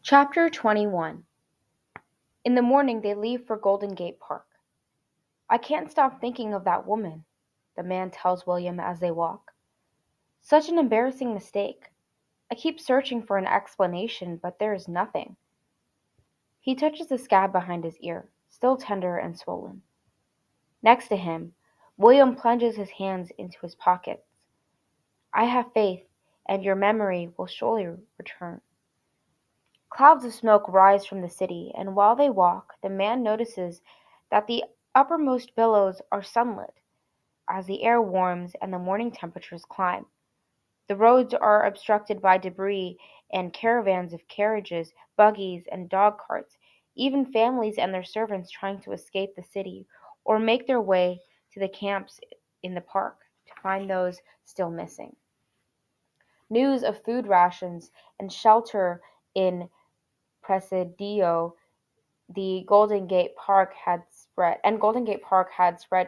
Chapter 21. In the morning, they leave for Golden Gate Park. "I can't stop thinking of that woman," the man tells William as they walk. "Such an embarrassing mistake. I keep searching for an explanation, but there is nothing." He touches the scab behind his ear, still tender and swollen. Next to him, William plunges his hands into his pockets. "I have faith, and your memory will surely return." Clouds of smoke rise from the city, and while they walk, the man notices that the uppermost billows are sunlit. As the air warms and the morning temperatures climb, the roads are obstructed by debris and caravans of carriages, buggies, and dog carts, even families and their servants trying to escape the city or make their way to the camps in the park to find those still missing. News of food rations and shelter in Presidio the Golden Gate Park had spread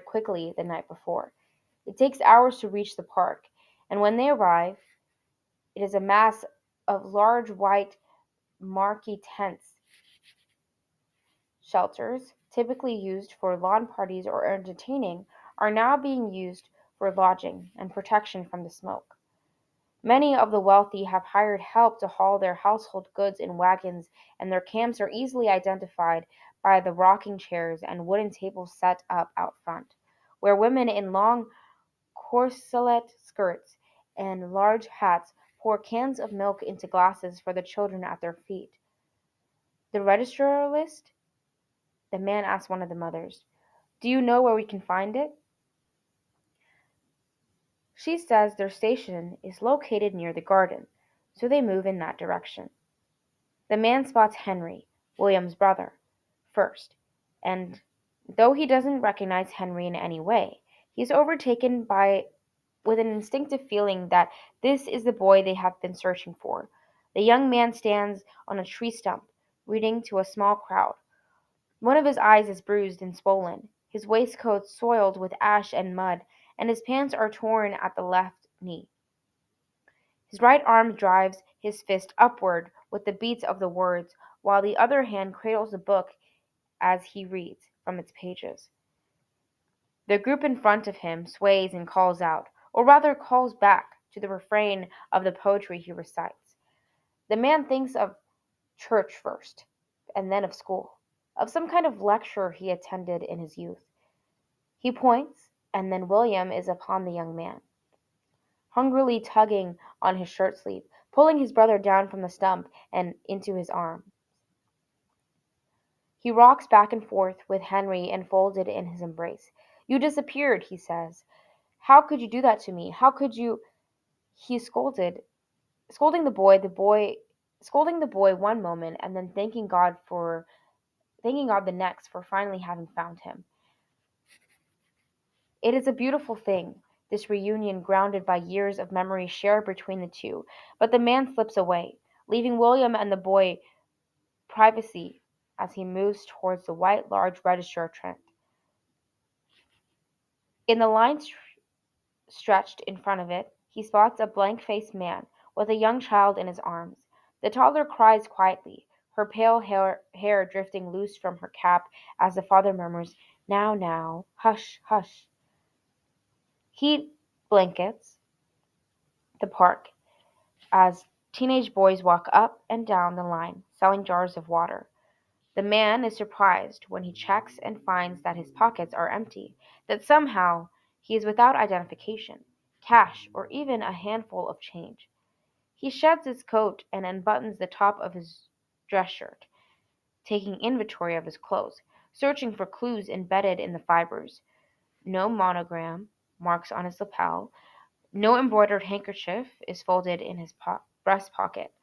quickly the night before. It takes hours to reach the park, and when they arrive, it is a mass of large white marquee tents. Shelters, typically used for lawn parties or entertaining, are now being used for lodging and protection from the smoke. Many of the wealthy have hired help to haul their household goods in wagons, and their camps are easily identified by the rocking chairs and wooden tables set up out front, where women in long corselet skirts and large hats pour cans of milk into glasses for the children at their feet. "The registrar list?" the man asks one of the mothers. "Do you know where we can find it?" She says their station is located near the garden, so they move in that direction. The man spots Henry, William's brother, first, and though he doesn't recognize Henry in any way, he is overtaken by with an instinctive feeling that this is the boy they have been searching for. The young man stands on a tree stump, reading to a small crowd. One of his eyes is bruised and swollen, his waistcoat soiled with ash and mud, and his pants are torn at the left knee. His right arm drives his fist upward with the beats of the words, while the other hand cradles the book as he reads from its pages. The group in front of him sways and calls out, or rather calls back, to the refrain of the poetry he recites. The man thinks of church first, and then of school, of some kind of lecture he attended in his youth. He points, and then William is upon the young man, hungrily tugging on his shirt sleeve, pulling his brother down from the stump and into his arms. He rocks back and forth with Henry enfolded in his embrace. "You disappeared," he says. "How could you do that to me? How could you?" He scolding the boy one moment and then thanking God the next for finally having found him. It is a beautiful thing, this reunion grounded by years of memory shared between the two, but the man slips away, leaving William and the boy privacy as he moves towards the white large register tent. In the line stretched in front of it, he spots a blank-faced man with a young child in his arms. The toddler cries quietly, her pale hair drifting loose from her cap as the father murmurs, "Now, now, hush, hush." Heat blankets the park as teenage boys walk up and down the line selling jars of water. The man is surprised when he checks and finds that his pockets are empty, that somehow he is without identification, cash, or even a handful of change. He sheds his coat and unbuttons the top of his dress shirt, taking inventory of his clothes, searching for clues embedded in the fibers. No monogram marks on his lapel, no embroidered handkerchief is folded in his breast pocket.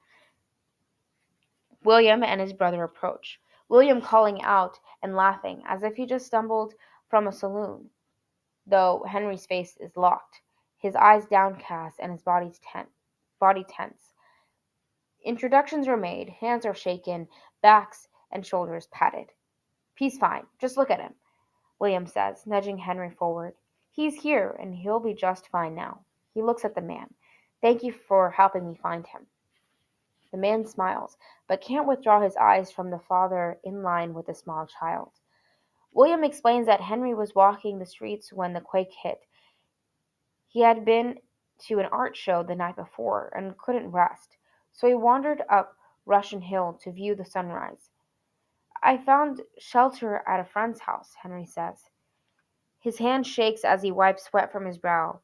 William and his brother approach, William calling out and laughing as if he just stumbled from a saloon, though Henry's face is locked, his eyes downcast and his body tense. Introductions are made, hands are shaken, backs and shoulders patted. "He's fine. Just look at him," William says, nudging Henry forward. "He's here, and he'll be just fine now." He looks at the man. "Thank you for helping me find him." The man smiles, but can't withdraw his eyes from the father in line with the small child. William explains that Henry was walking the streets when the quake hit. He had been to an art show the night before and couldn't rest, so he wandered up Russian Hill to view the sunrise. I found shelter at a friend's house, Henry says. His hand shakes as he wipes sweat from his brow.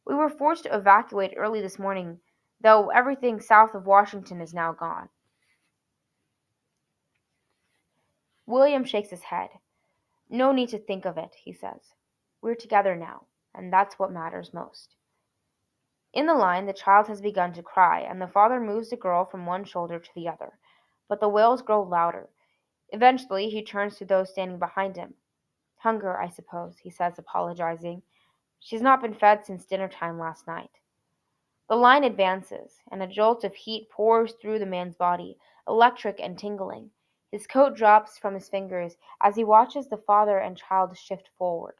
We were forced to evacuate early this morning, though everything south of Washington is now gone. William shakes his head. No need to think of it, he says. We're together now, and that's what matters most. In the line, the child has begun to cry, and the father moves the girl from one shoulder to the other. But the wails grow louder. Eventually, he turns to those standing behind him. Hunger, I suppose, he says, apologizing. She's not been fed since dinner time last night. The line advances, and a jolt of heat pours through the man's body, electric and tingling. His coat drops from his fingers as he watches the father and child shift forward.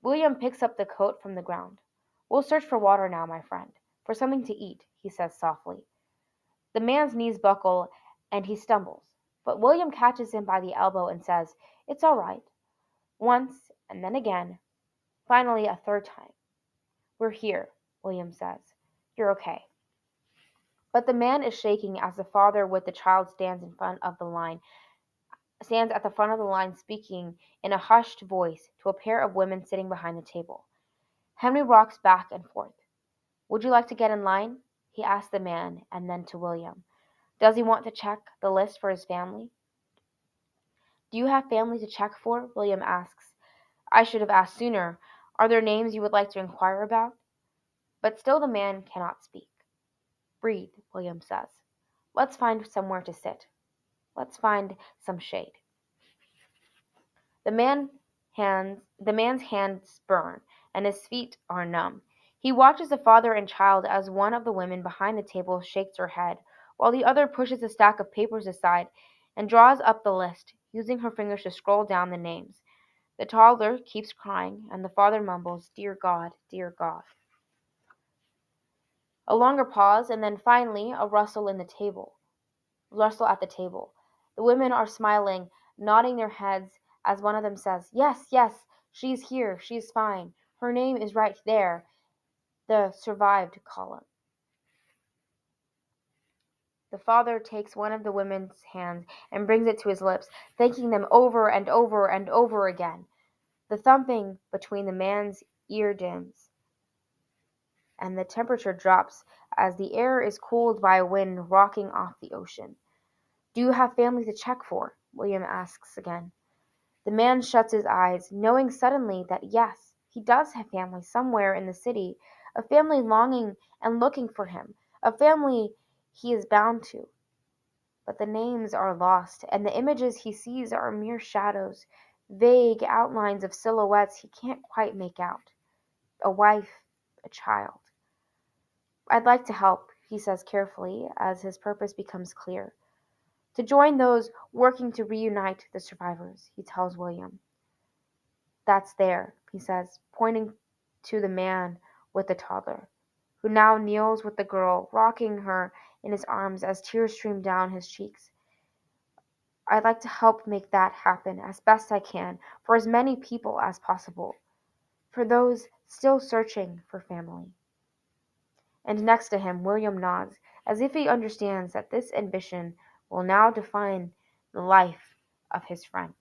William picks up the coat from the ground. We'll search for water now, my friend. For something to eat, he says softly. The man's knees buckle, and he stumbles. But William catches him by the elbow and says, It's all right. Once, and then again. Finally, a third time. We're here, William says. You're okay. But the man is shaking as the father with the child stands at the front of the line speaking in a hushed voice to a pair of women sitting behind the table. Henry rocks back and forth. Would you like to get in line? He asks the man, and then to William. Does he want to check the list for his family? Do you have family to check for? William asks. I should have asked sooner. Are there names you would like to inquire about? But still the man cannot speak. Breathe, William says. Let's find somewhere to sit. Let's find some shade. The man's hands burn, and his feet are numb. He watches the father and child as one of the women behind the table shakes her head, while the other pushes a stack of papers aside and draws up the list, using her fingers to scroll down the names. The toddler keeps crying, and the father mumbles, Dear God, dear God. A longer pause, and then finally a rustle at the table. The women are smiling, nodding their heads as one of them says, Yes, yes, she's here, she's fine. Her name is right there, the survived column. The father takes one of the women's hands and brings it to his lips, thanking them over and over and over again. The thumping between the man's ear dims, and the temperature drops as the air is cooled by a wind rocking off the ocean. Do you have family to check for? William asks again. The man shuts his eyes, knowing suddenly that yes, he does have family somewhere in the city, a family longing and looking for him, a family he is bound to. But the names are lost, and the images he sees are mere shadows, vague outlines of silhouettes he can't quite make out. A wife, a child. I'd like to help, he says carefully as his purpose becomes clear. To join those working to reunite the survivors, he tells William. That's there, he says, pointing to the man with the toddler, who now kneels with the girl, rocking her in his arms as tears stream down his cheeks. I'd like to help make that happen as best I can for as many people as possible, for those still searching for family. And next to him, William nods, as if he understands that this ambition will now define the life of his friend.